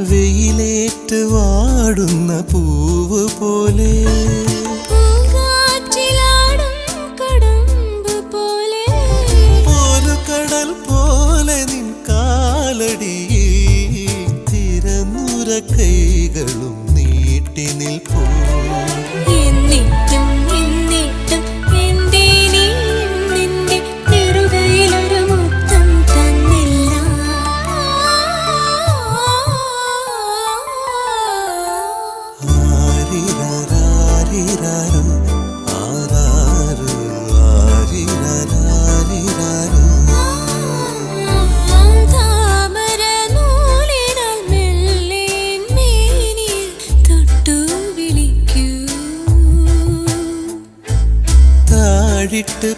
വെയിലേറ്റ് വാടുന്ന പൂവ് പോലെ കടൽ പോലെ നിൻ കാലടിയിൽ തിരനുര കൈകളും നീട്ടി നിൽപ്പൂ. താഴിട്ട്